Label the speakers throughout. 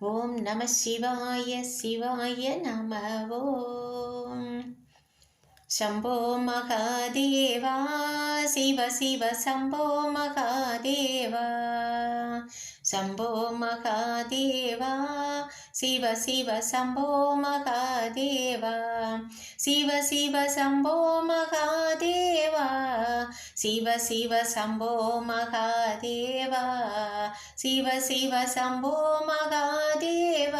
Speaker 1: ഓം നമ ശിവായ ശിവായ നമ ഓം. ശംഭോ മഹാദേവ ശിവ ശിവ ശംഭോ മഹാദേവ. ശംഭോ മഹാദേവ ശിവ ശിവ ശംഭോ മഹാദേവ. ശിവ ശിവ ശംഭോ മഹാദേവ. ശിവ ശിവ ശംഭോ മഹാദേവ. ശിവ ശിവ ശംഭോ മഹാദേവ.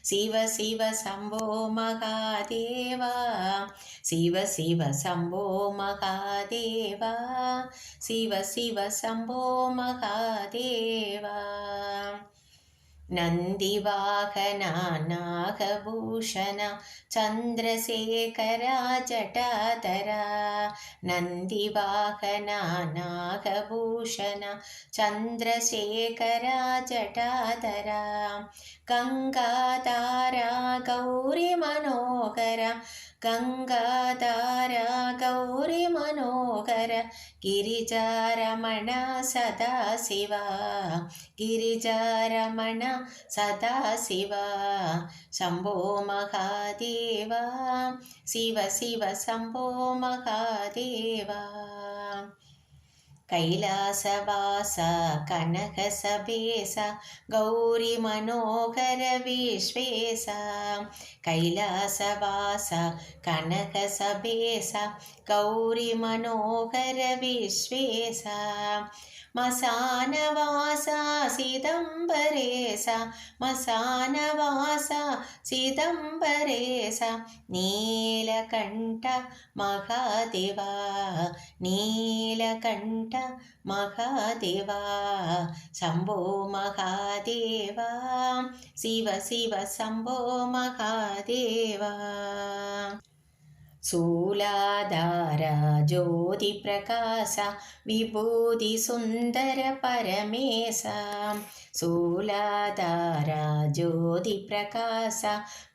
Speaker 1: ശിവ ശിവ ശംഭോ മഹാദേവ. ശിവ ശിവ ശംഭോ മഹാദേവ. ശിവ ശിവ ശംഭോ മഹാദേവ. നന്ദിവാഹന നാഗഭൂഷണ ചന്ദ്രശേഖര ജടാധര. നന്ദിവാഹന നാഗഭൂഷണ ചന്ദ്രശേഖര ജടാധര. ഗംഗാധാര ഗൗരി മനോഹര. ഗംഗാധാര ഗൗരി മനോഹര. ഗിരിജാരമണ സദാശിവ. ഗിരിജാരമണ സദാശിവ. ശംഭോ മഹാദേവ. ശിവ ശിവ ശംഭോ മഹാദേവ. കൈലാസവാസ കനകസഭേശ ഗൗരി മനോഹര വിശ്വേശ. കൈലാസവാസ കനകസഭേശ ഗൗരി മനോഹര വിശ്വേശ. മസാനവാസ ചിദംബരേശ. മസാനവാസ ചിദംബരേശ. നീലകണ്ഠ മഹാദേവ. നീലകണ്ഠ മഹാദേവ. ശംഭോ മഹാദേവ. ശിവ ശിവ ശംഭോ മഹാദേവ. ശൂലാധാര ജ്യോതിപ്രകാശ വിഭൂതി സുന്ദര പരമേശ. ശൂലാധാര ജ്യോതിപ്രകാശ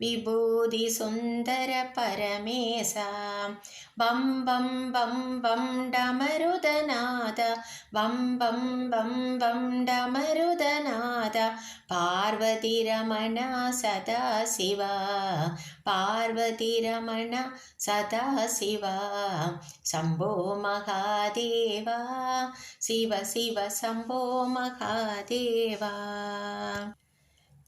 Speaker 1: വിഭൂതി സുന്ദര പരമേശ. ബം ബം ബം ബം ഡമരുദനാഥ. ബം ബം ബം ബം ഡമരുദനാഥ. പാർവതിരമണ സദാശിവ. പാർവതിരമണ സദാശിവ. ശംഭോ മഹാദേവ. ശിവ ശിവ ശംഭോ മഹാദേവ.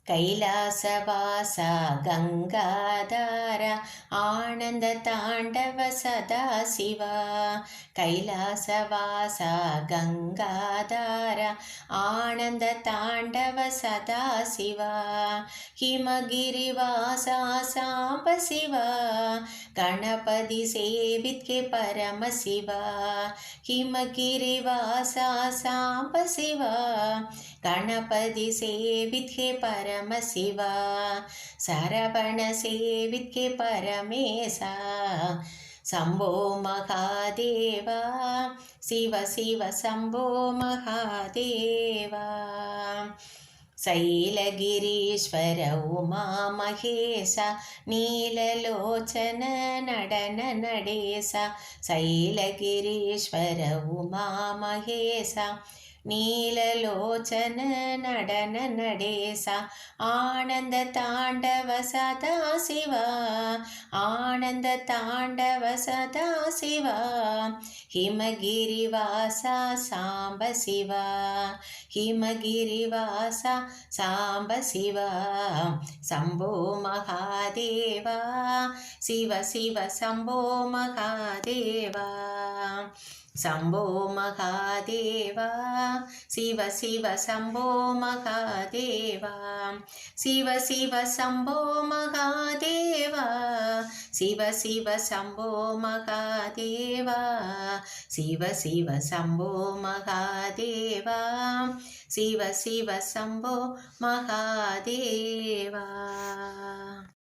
Speaker 1: കൈലാസവാസ ഗംഗാധാര ആനന്ദ താണ്ഡവ സദാശിവ. കൈലാസവാസ ഗംഗാധാര ആനന്ദ താണ്ഡവ സദാശിവ. ഹിമഗിരിവാസ സാംബശിവ. ഗണപതി സേവിത്കെ പരമശിവ. ഹിമഗിരിവാസ സാംബശിവ. ഗണപതി സേവിത്കെ പരമശിവ. ശരവണ സേവിത്കെ പരമേശ. ശംഭോ മഹാദേവ. ശിവ ശിവ ശംഭോ മഹാദേവ. ശൈലഗിരീശ്വര ഉമാമഹേശ. നീലലോചന നടന നടേശ. ശൈലഗിരീശ്വര ഉമാമഹേശ. നീലലോചന നടന നടേശ. ആനന്ദ താണ്ഡവ സദാശിവ. ആനന്ദ താണ്ഡവ സദാശിവ. ഹിമഗിരിവാസ സാംബശിവ. ഹിമഗിരിവാസ സാംബശിവ. ശംഭോ മഹാദേവ. ശിവ ശിവ ശംഭോ മഹാദേവ. ശംഭോ മഹാദേവ. ശിവ ശിവ ശംഭോ മഹാദേവ. ശിവ ശിവ ശംഭോ മഹാദേവ. ശിവ ശിവ ശംഭോ മഹാദേവ. ശിവ ശിവ ശംഭോ മഹാദേവ. ശിവ ശിവ ശംഭോ മഹാദേവ.